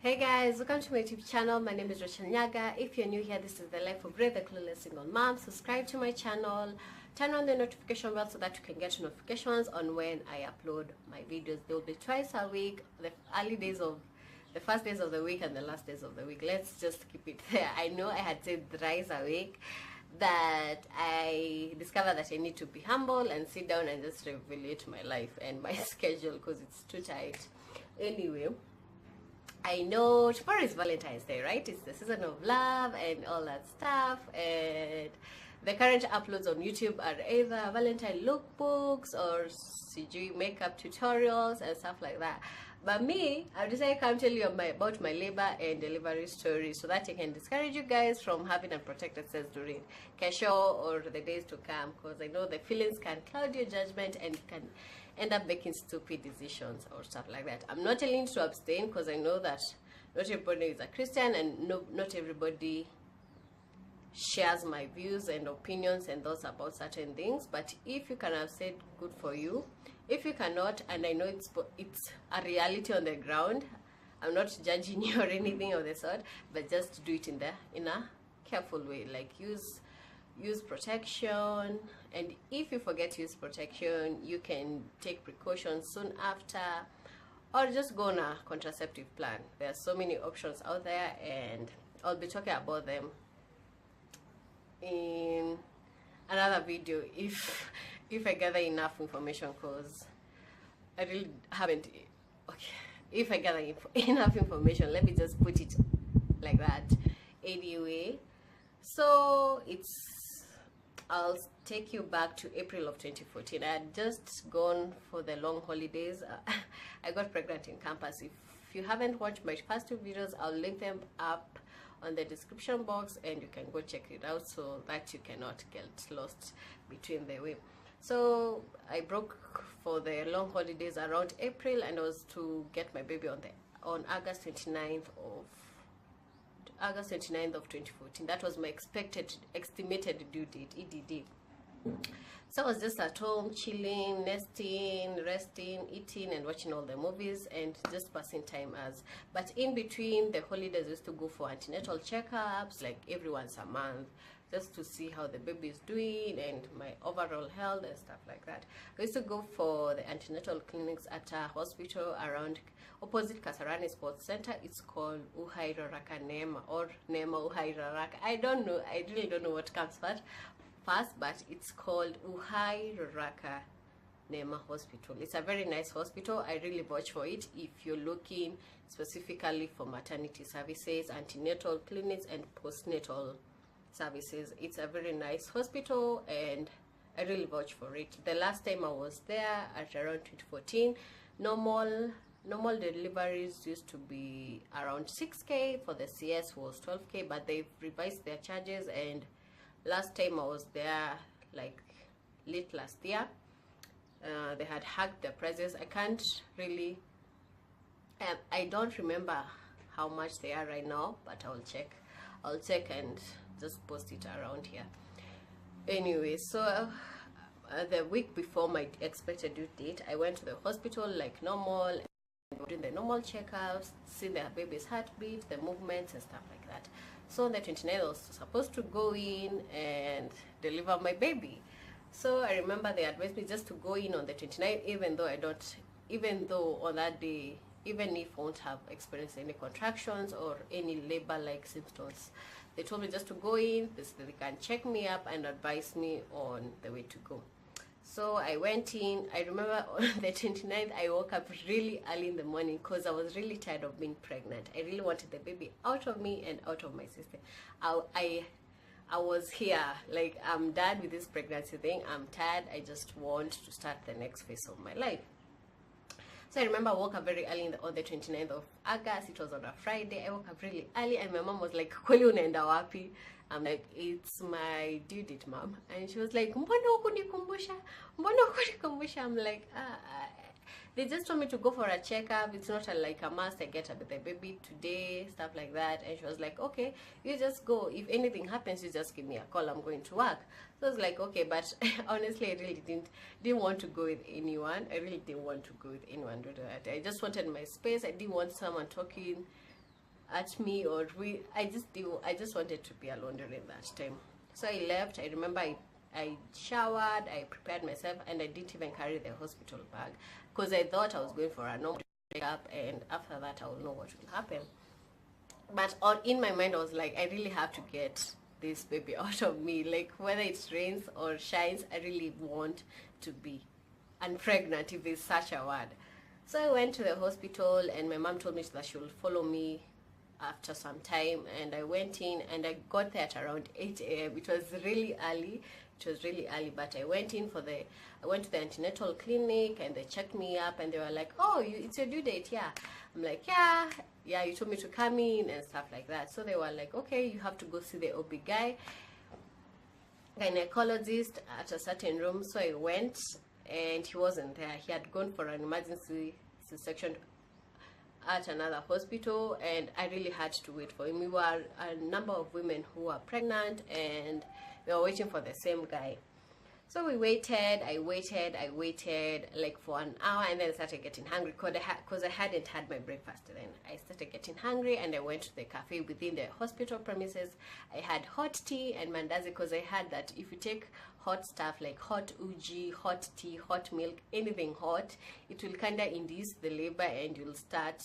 Hey guys, welcome to my YouTube channel. My name is Rachel Nyaga. If you're new here, this is the life of Brave, the clueless single mom. Subscribe to my channel, turn on the notification bell so that you can get notifications on when I upload my videos. They will be twice a week, the first days of the week and the last days of the week. Let's just keep it there. I know I had said thrice a week, that I discovered that I need to be humble and sit down and just reevaluate my life and my schedule because it's too tight. Anyway, I know tomorrow is Valentine's Day, right? It's the season of love and all that stuff, and the current uploads on YouTube are either Valentine lookbooks or CG makeup tutorials and stuff like that. But me, I've decided to come tell you about my labor and delivery story so that I can discourage you guys from having unprotected sex during Kesho or the days to come, because I know the feelings can cloud your judgment and you can end up making stupid decisions or stuff like that. I'm not telling you to abstain because I know that not everybody is a Christian and not everybody shares my views and opinions and thoughts about certain things. But if you can abstain, good for you. If you cannot, and I know it's a reality on the ground, I'm not judging you or anything of the sort, but just do it in a careful way, like use protection. And if you forget to use protection, you can take precautions soon after, or just go on a contraceptive plan. There are so many options out there, and I'll be talking about them in another video if I gather enough information, because I really haven't. Okay, if I gather enough information, let me just put it like that. Anyway, so I'll take you back to April of 2014. I had just gone for the long holidays. I got pregnant in campus. If you haven't watched my first two videos, I'll link them up on the description box and you can go check it out so that you cannot get lost between the way. So I broke for the long holidays around April, and I was to get my baby on August 29th of 2014. That was my estimated due date, EDD. So I was just at home chilling, nesting, resting, eating and watching all the movies and just passing time but in between the holidays I used to go for antenatal checkups like every once a month, just to see how the baby is doing and my overall health and stuff like that. I used to go for the antenatal clinics at a hospital around opposite Kasarani Sports Center. It's called Uhaira Raka Nema or Nema Uhaira Raka. I don't know. I really don't know what comes first, but it's called Uhaira Raka Nema Hospital. It's a very nice hospital. I really vouch for it if you're looking specifically for maternity services, antenatal clinics and postnatal services. It's a very nice hospital and I really vouch for it. The last time I was there at around 2014, normal deliveries used to be around 6K. For the CS was 12K, but they've revised their charges, and last time I was there like late last year, they had hacked the prices. I can't really I don't remember how much they are right now, but I'll check and just post it around here. Anyway, so the week before my expected due date, I went to the hospital like normal, doing the normal checkups, seeing the baby's heartbeat, the movements and stuff like that. So on the 29th I was supposed to go in and deliver my baby. So I remember they advised me just to go in on the 29th, even though on that day, even if I won't have experienced any contractions or any labor-like symptoms, they told me just to go in, they can check me up and advise me on the way to go. So I went in. I remember on the 29th, I woke up really early in the morning because I was really tired of being pregnant. I really wanted the baby out of me and out of my system. I was here, like, I'm done with this pregnancy thing. I'm tired. I just want to start the next phase of my life. So I remember I woke up very early on the 29th of August. It was on a Friday. I woke up really early and my mom was like, "Kweli unaenda wapi?" I'm like, "It's my due date, mom." And she was like, "Mbona hukunikumbusha? Mbona hukunikumbusha?" I'm like, they just told me to go for a checkup. It's not like a must. I get the baby today, stuff like that. And she was like, "Okay, you just go. If anything happens, you just give me a call. I'm going to work." So I was like, "Okay," but honestly, I really didn't want to go with anyone. I really didn't want to go with anyone. I just wanted my space. I didn't want someone talking at me, or I just wanted to be alone during that time. So I left. I remember I showered, I prepared myself, and I didn't even carry the hospital bag because I thought I was going for a normal checkup, and after that I will know what will happen. But in my mind I was like, I really have to get this baby out of me, like whether it rains or shines, I really want to be unpregnant, if there's such a word. So I went to the hospital, and my mom told me that she will follow me after some time, and I went in, and I got there at around 8 a.m. It was really early. But I went to the antenatal clinic, and they checked me up, and they were like, oh, it's your due date. Yeah. I'm like, yeah, you told me to come in and stuff like that. So they were like, okay, you have to go see the OB gynecologist at a certain room. So I went, and he wasn't there. He had gone for an emergency C-section at another hospital, and I really had to wait for him. We were a number of women who were pregnant, and we were waiting for the same guy. So we waited, I waited like for an hour, and then I started getting hungry because I hadn't had my breakfast then. I started getting hungry, and I went to the cafe within the hospital premises. I had hot tea and mandazi because I had that if you take hot stuff like hot uji, hot tea, hot milk, anything hot, it will kind of induce the labor, and you'll start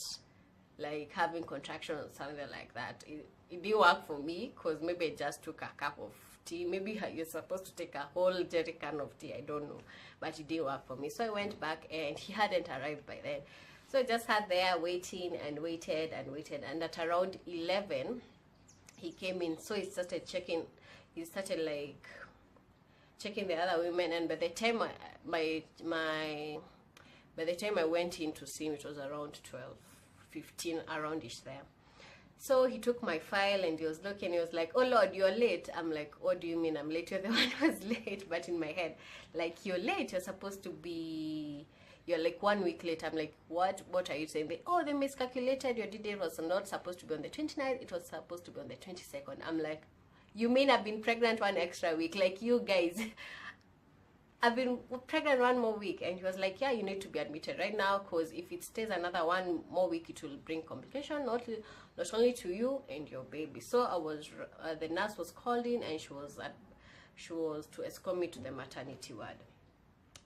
like having contraction or something like that. It didn't work for me because maybe I just took a cup of tea. Maybe you're supposed to take a whole jerry can of tea, I don't know, but it didn't work for me. So I went back, and he hadn't arrived by then. So I just sat there waiting and waited, and at around 11 he came in. So he started like checking the other women, and by the time I went in to see him, it was around 12:15, aroundish there. So he took my file, and he was looking, he was like, oh Lord, you're late. I'm like, what do you mean I'm late? You're the one who was late. But in my head, like, you're late, you're supposed to be, you're like 1 week late. I'm like, what are you saying? They miscalculated, your due date was not supposed to be on the 29th, it was supposed to be on the 22nd. I'm like, you mean I've been pregnant 1 extra week? Like, you guys, I've been pregnant 1 more week. And he was like, yeah, you need to be admitted right now, because if it stays another 1 more week, it will bring complication, not only to you and your baby. So I was the nurse was called in, and she was to escort me to the maternity ward.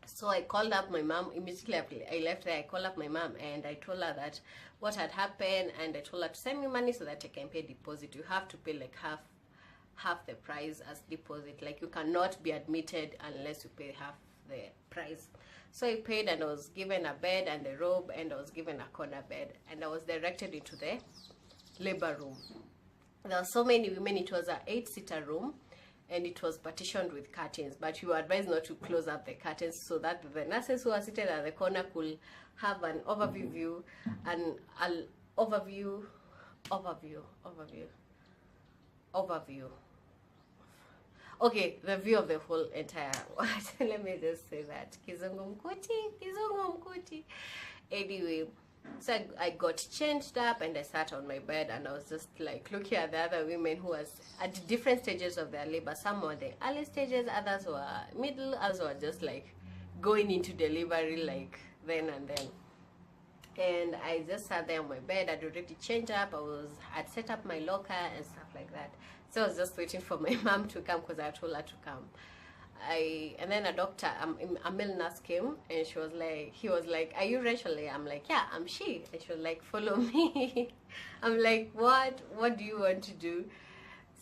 So I called up my mom immediately after I left there. I called up my mom, and I told her that what had happened, and I told her to send me money so that I can pay deposit. You have to pay like half the price as deposit. Like, you cannot be admitted unless you pay half the price. So I paid, and I was given a bed and a robe, and I was given a corner bed, and I was directed into the labor room. There were so many women. It was an 8-seater room, and it was partitioned with curtains, but you were advised not to close up the curtains so that the nurses who are seated at the corner could have an overview view, okay, the view of the whole entire let me just say that kizungu mkuti. Anyway, so I got changed up, and I sat on my bed, and I was just like looking at the other women who was at different stages of their labor. Some were the early stages, others were middle, others were just like going into delivery like then and then. And I just sat there on my bed. I'd already changed up. I'd set up my locker and stuff like that. So I was just waiting for my mom to come, because I told her to come. And then a doctor, a male nurse came, and he was like, are you Rachel? I'm like, yeah, I'm she. And she was like, follow me. I'm like, what do you want to do?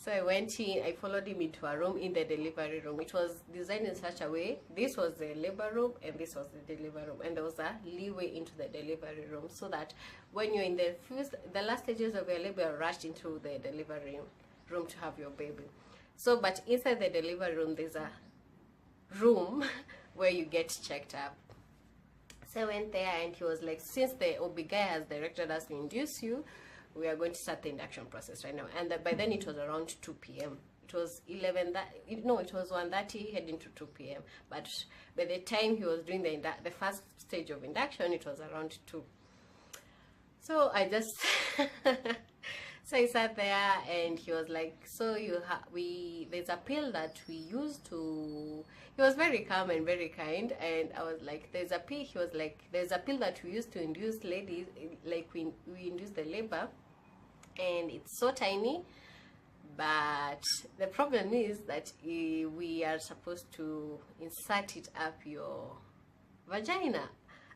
So I went in, I followed him into a room in the delivery room. It was designed in such a way, this was the labor room, and this was the delivery room, and there was a leeway into the delivery room, so that when you're in the last stages of your labor, you're rushed into the delivery room to have your baby. So, but inside the delivery room, there's a room where you get checked up. So I went there, and he was like, since the OB guy has directed us to induce you, we are going to start the induction process right now. And by then it was around 2 p.m. It was 1:30 heading to 2 p.m. But by the time he was doing the first stage of induction, it was around 2. So I just so I sat there, and he was like, so there's a pill that we use to, he was very calm and very kind, and I was like, there's a pill, he was like, there's a pill that we use to induce ladies, like we induce the labor, and it's so tiny. But the problem is that we are supposed to insert it up your vagina.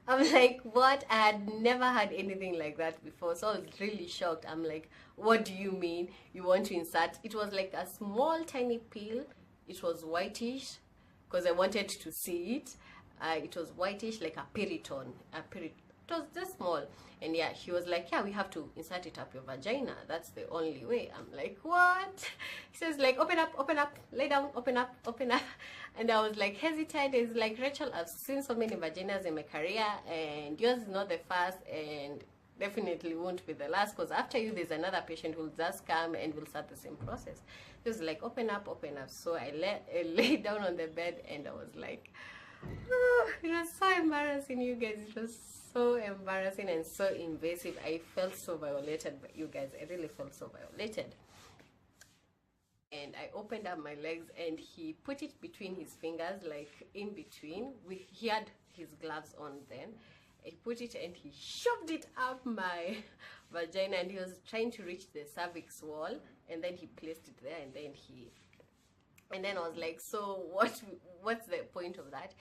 I'm like, what? I had never had anything like that before, so I was really shocked. I'm like, what do you mean you want to insert? It was like a small tiny pill. It was whitish because I wanted to see it. It was whitish, like a Piriton. It was just small. And yeah, he was like, yeah, we have to insert it up your vagina. That's the only way. I'm like, what? He says like, open up, lay down, open up. And I was like hesitant. It's like, Rachel, I've seen so many vaginas in my career, and yours is not the first, and definitely won't be the last, because after you there's another patient who will just come and will start the same process. He was like, open up. So I lay down on the bed, and I was like, oh, it was so embarrassing, you guys. It was so embarrassing and so invasive. I felt so violated by you guys. I really felt so violated. And I opened up my legs, and he put it between his fingers, like in between. He had his gloves on then. He put it and he shoved it up my vagina, and he was trying to reach the cervix wall, and then he placed it there, and then I was like, so what's the point of that?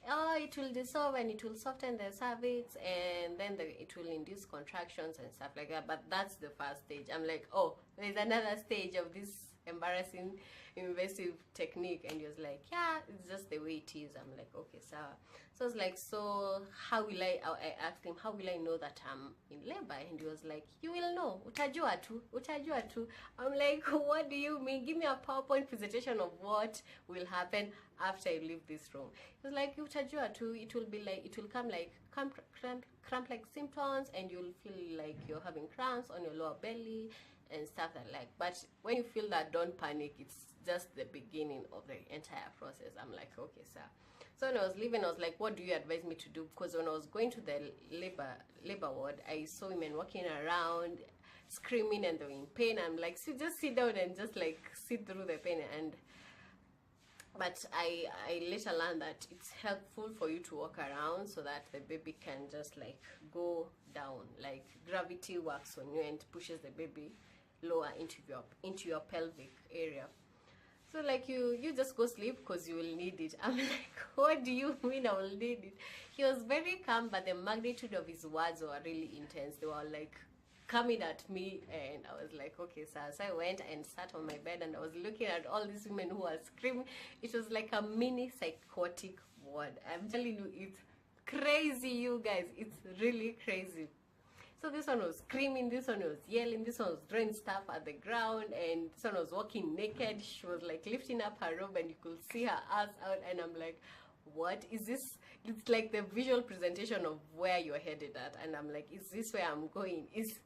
Oh, it will dissolve and it will soften the cervix, and then it will induce contractions and stuff like that. But that's the first stage. I'm like, oh, there's another stage of this embarrassing invasive technique. And he was like, yeah, it's just the way it is. I'm like, okay, so I was like, so how will I asked him, how will I know that I'm in labor? And he was like, you will know, utajua tu. I'm like, what do you mean? Give me a PowerPoint presentation of what will happen after I leave this room. He was like, utajua tu, it will come like cramp like symptoms, and you'll feel like you're having cramps on your lower belly and stuff like. But when you feel that, don't panic. It's just the beginning of the entire process. I'm like, okay, sir. So when I was leaving, I was like, what do you advise me to do? Because when I was going to the labor ward, I saw women walking around screaming, and they were in pain. I'm like, just sit down and just like sit through the pain. But I later learned that it's helpful for you to walk around so that the baby can just like go down. Like gravity works on you and pushes the baby lower into your pelvic area. So like you just go sleep because you will need it. I'm like, what do you mean I will need it? He was very calm, but the magnitude of his words were really intense. They were like coming at me, and I was like, okay, sir. So I went and sat on my bed, and I was looking at all these women who were screaming. It was like a mini psychotic ward. I'm telling you, it's crazy, you guys. It's really crazy. So this one was screaming, this one was yelling, this one was throwing stuff at the ground, and this one was walking naked. She was like lifting up her robe, and you could see her ass out, and I'm like, what is this? It's like the visual presentation of where you're headed at, and I'm like, is this where I'm going? Is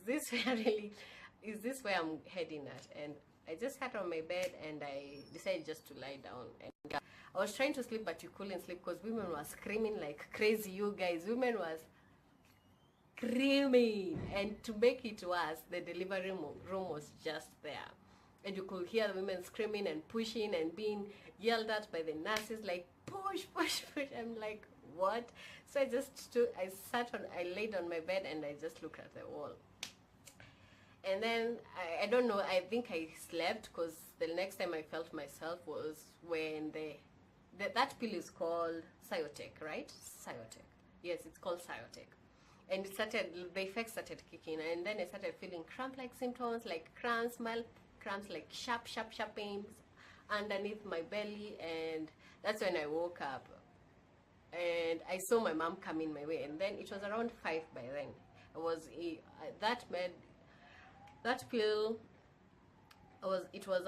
this where I'm heading at? And I just sat on my bed, and I decided just to lie down. And I was trying to sleep, but you couldn't sleep because women were screaming like crazy, you guys. Women was screaming, and to make it worse, the delivery room was just there, and you could hear the women screaming and pushing and being yelled at by the nurses like, push. I'm like, what? So I laid on my bed, and I just looked at the wall. And then I don't know, I think I slept, because the next time I felt myself was when that pill is called Cyotec, right? Cyotec. Yes, it's called Cyotec. And the effects started kicking, and then I started feeling cramp-like symptoms, like cramps, mild cramps, like sharp pains underneath my belly. And that's when I woke up, and I saw my mom coming my way. And then it was around 5 by then. That pill it was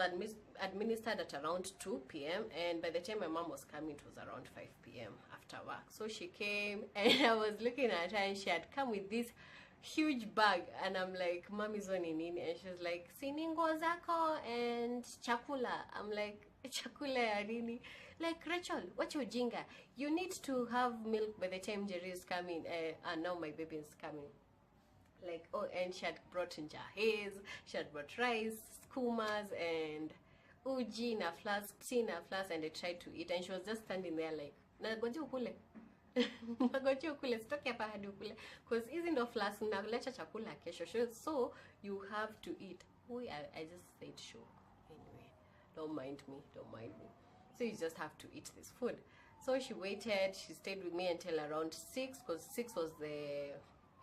administered at around 2 p.m. and by the time my mom was coming, it was around 5 p.m. after work. So she came, and I was looking at her, and she had come with this huge bag, and I'm like, Mom is on nini? And she was like, siningo zako and chakula. I'm like, chakula ya nini? Like, Rachel, what's your jinga? You need to have milk by the time Jerry is coming, and now my baby is coming. Like, oh, and she had brought njahes, she had brought rice, skumas, and uji in a flask, tea in a flask, and I tried to eat, and she was just standing there like, nagoje ukule. Nagojea ukule, sitoki hapa hadi ukule, because hizi ndo flask naleta chakula kesho, so you have to eat. I just said sure. Anyway, don't mind me. So you just have to eat this food. So she waited. She stayed with me until around 6, because 6 was the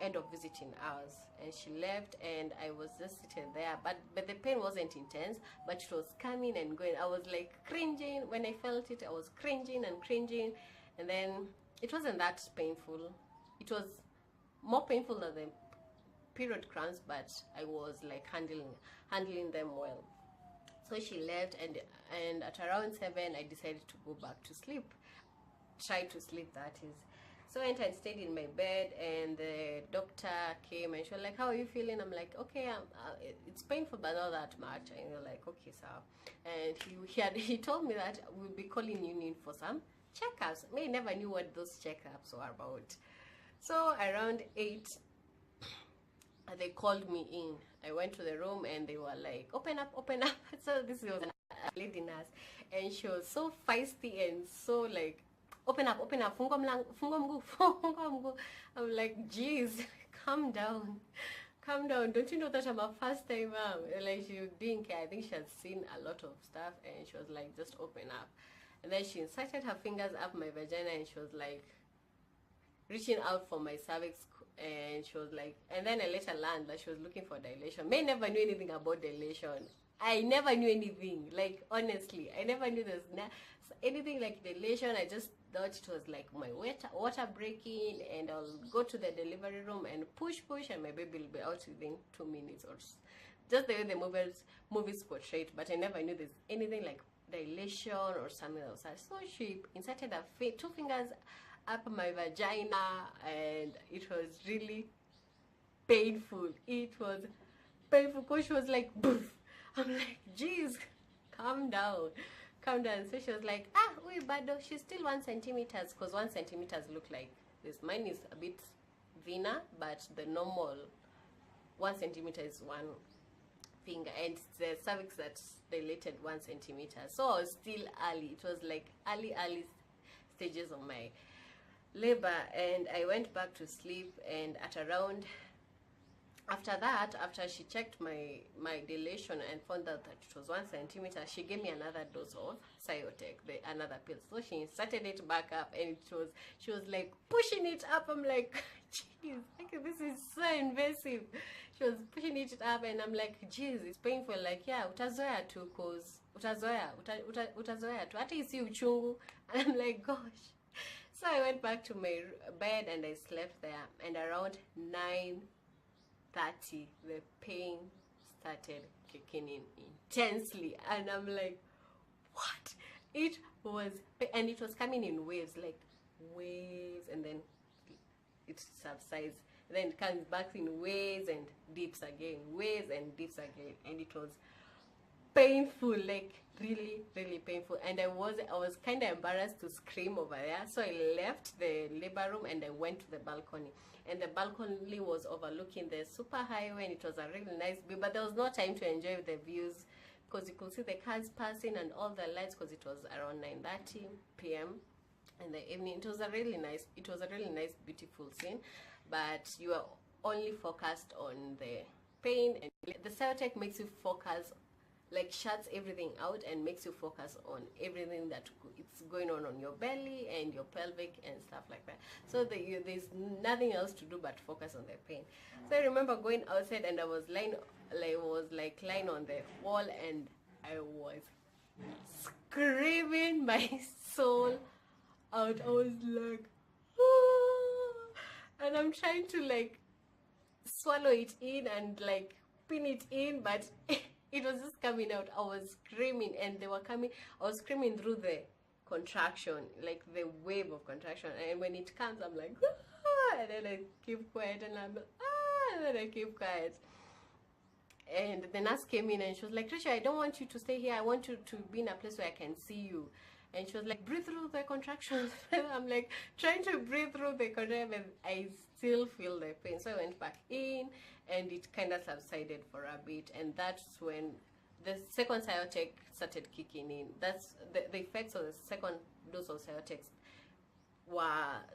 end of visiting hours, and she left, and I was just sitting there, but the pain wasn't intense, but it was coming and going. I was like cringing when I felt it. I was cringing, and then it wasn't that painful. It was more painful than the period cramps, but I was like handling them well. So she left, and at around 7 I decided to go back to sleep, try to sleep, that is. So I went and stayed in my bed, and the doctor came, and she was like, how are you feeling? I'm like, okay, it's painful, but not that much. And you're like, okay, so. And he told me that we'll be calling you in for some checkups. I never knew what those checkups were about. So around 8, they called me in. I went to the room, and they were like, open up. So this was a lady nurse, and she was so feisty and so like, open up, funga mguu. I'm like, geez, calm down. Don't you know that I'm a first time mom? Like, she didn't care. I think she had seen a lot of stuff, and she was like, just open up. And then she inserted her fingers up my vagina, and she was like reaching out for my cervix, and she was like, and then I later learned that she was looking for dilation. I never knew anything about dilation. I never knew anything, like, honestly, I never knew there's anything like dilation. I just thought it was like my water breaking, and I'll go to the delivery room and push, and my baby will be out within 2 minutes, or just the way the movies portrayed. But I never knew there's anything like dilation or something else. So she inserted her 2 fingers up my vagina, and it was really painful. It was painful, because she was like, boof. I'm like, geez, calm down. So she was like, we bado, she's still 1 centimeter, because 1 centimeter look like this. Mine is a bit thinner, but the normal 1 centimeter is 1 finger, and the cervix that's dilated 1 centimeter. So I was still early. It was like early stages of my labor, and I went back to sleep. And at around, after she checked my dilation and found out that it was 1 centimeter, she gave me another dose of Cyotec, another pill. So she inserted it back up, and she was like pushing it up. I'm like, jeez, this is so invasive. She was pushing it up, and I'm like, jeez, it's painful. Like, yeah, utazoea tu, cause utazoea tu, hata isi uchungu. And I'm like, gosh. So I went back to my bed, and I slept there, and around 9:30 the pain started kicking in intensely, and I'm like, what? It was coming in waves, and then it subsides, then it comes back in waves and dips again, and it was painful, like really painful. And I was kind of embarrassed to scream over there, so I left the labor room and I went to the balcony, and the balcony was overlooking the super highway, and it was a really nice view, but there was no time to enjoy the views, because you could see the cars passing and all the lights, because it was around 9:30 p.m. in the evening. It was a really nice, beautiful scene, but you are only focused on the pain, and the Cyotec makes you focus, like shuts everything out and makes you focus on everything that it's going on your belly and your pelvic and stuff like that. So there's nothing else to do but focus on the pain. So I remember going outside, and I was lying on the wall, and I was screaming my soul out. I was like, ah! And I'm trying to like swallow it in and like pin it in, but it was just coming out. I was screaming, and they were coming. I was screaming through the contraction, like the wave of contraction. And when it comes, I'm like, ah! And then I keep quiet, and I'm like, ah! And then I keep quiet. And the nurse came in, and she was like, Trisha, I don't want you to stay here. I want you to be in a place where I can see you. And she was like, breathe through the contractions. I'm like trying to breathe through the contractions, and I still feel the pain. So I went back in, and it kind of subsided for a bit, and that's when the second Cyotec started kicking in. That's the effects of the second dose of Cyotec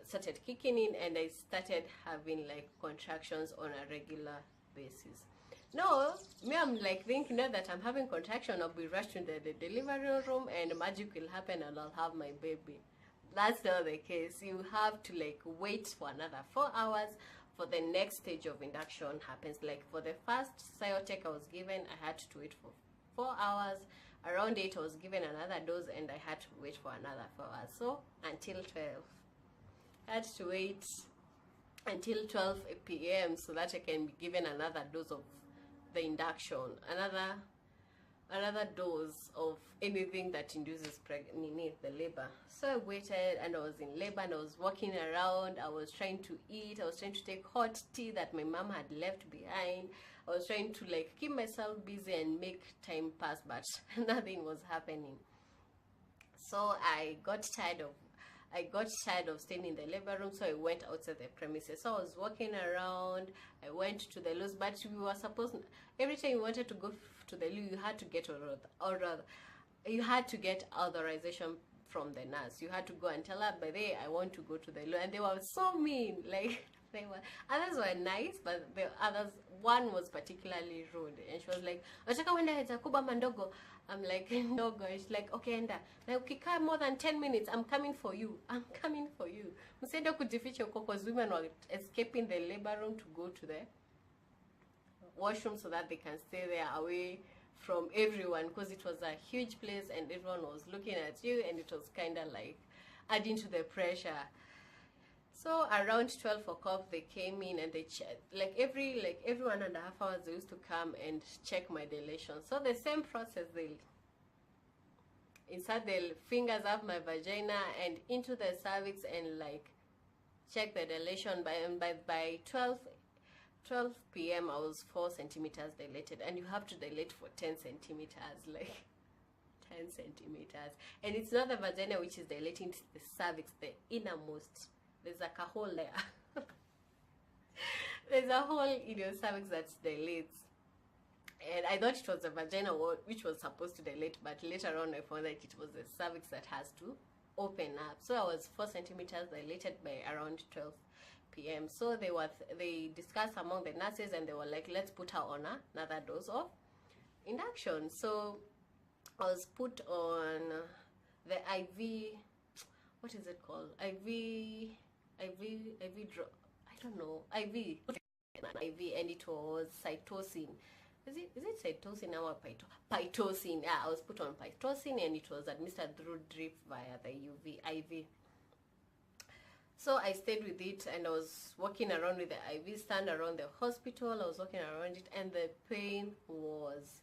started kicking in, and I started having like contractions on a regular basis. No, me, I'm like thinking now that I'm having contraction, I'll be rushed to the delivery room and magic will happen and I'll have my baby. That's not the case. You have to like wait for another 4 hours for the next stage of induction happens. Like for the first Cyotech I was given, I had to wait for 4 hours. Around 8 I was given another dose and I had to wait for another 4 hours. So until 12. I had to wait until 12 p.m. so that I can be given another dose of the induction, another dose of anything that induces pregnancy, the labor. So I waited and I was in labor and I was walking around. I was trying to eat. I was trying to take hot tea that my mom had left behind. I was trying to like keep myself busy and make time pass, but nothing was happening. So I got tired of staying in the labor room, so I went outside the premises. So I was walking around. I went to the loos, but we were supposed, every time you wanted to go to the loo, you had to get you had to get authorization from the nurse. You had to go and tell her, by the way, I want to go to the loo. And they were so mean. Like, they were, others were nice, but the others, one was particularly rude, and she was like, "Nataka wenda heta kuba mandogo." I'm like, "Ndogo." She's like, "Okay, enda na ukikaa more than 10 minutes, I'm coming for you. I'm coming for you." Msiende kujificha huko, because women were escaping the labor room to go to the washroom so that they can stay there away from everyone, because it was a huge place and everyone was looking at you, and it was kind of like adding to the pressure. So around 12 o'clock they came in and they checked, like every 1.5 hours they used to come and check my dilation. So the same process, they'll insert their fingers up my vagina and into the cervix and like check the dilation. By 12 p.m. I was 4 centimeters dilated, and you have to dilate for 10 centimeters, like 10 centimeters. And it's not the vagina which is dilating, it's the cervix, the innermost. There's like a hole there. There's a hole in your cervix that dilates. And I thought it was the vagina which was supposed to dilate, but later on I found that it was the cervix that has to open up. So I was 4 centimeters dilated by around 12 p.m. So they discussed among the nurses and they were like, let's put her on another dose of induction. So I was put on the IV, what is it called? IV drug, I don't know, IV, and it was cytosine. Is it cytosine or pitocin? Yeah, I was put on pitocin and it was administered through drip via the IV. So I stayed with it and I was walking around with the IV stand around the hospital. I was walking around it and the pain was,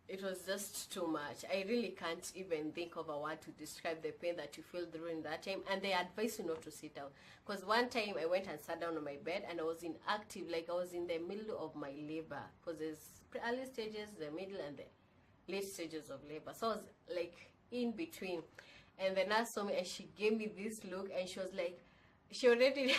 it was just too much. I really can't even think of a word to describe the pain that you feel during that time. And they advise you not to sit down, because one time I went and sat down on my bed and I was inactive, like I was in the middle of my labor, because there's early stages, the middle, and the late stages of labor. So I was like in between, and the nurse saw me and she gave me this look and she was like, she already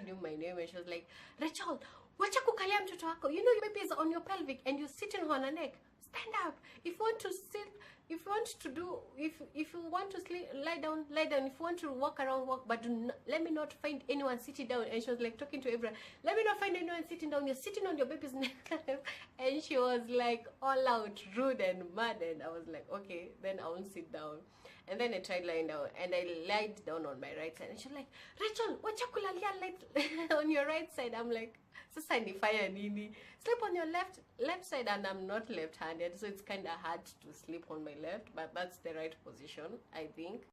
knew my name, and she was like, "Rachel, wacha kukalia mtoto wako. You know your baby is on your pelvic and you're sitting on her neck. Stand up. If you want to sit, if you want to sleep, lie down. If you want to walk around, walk, but let me not find anyone sitting down." And she was like talking to everyone, "Let me not find anyone sitting down. You're sitting on your baby's neck." And she was like all out rude and mad, and I was like, okay, then I won't sit down. And then I tried lying down, and I lied down on my right side, and she's like, "Rachel, wacha kulalia on your right side." I'm like, sasa nifanya nini? Sleep on your left side, and I'm not left-handed, so it's kind of hard to sleep on my left, but that's the right position, I think.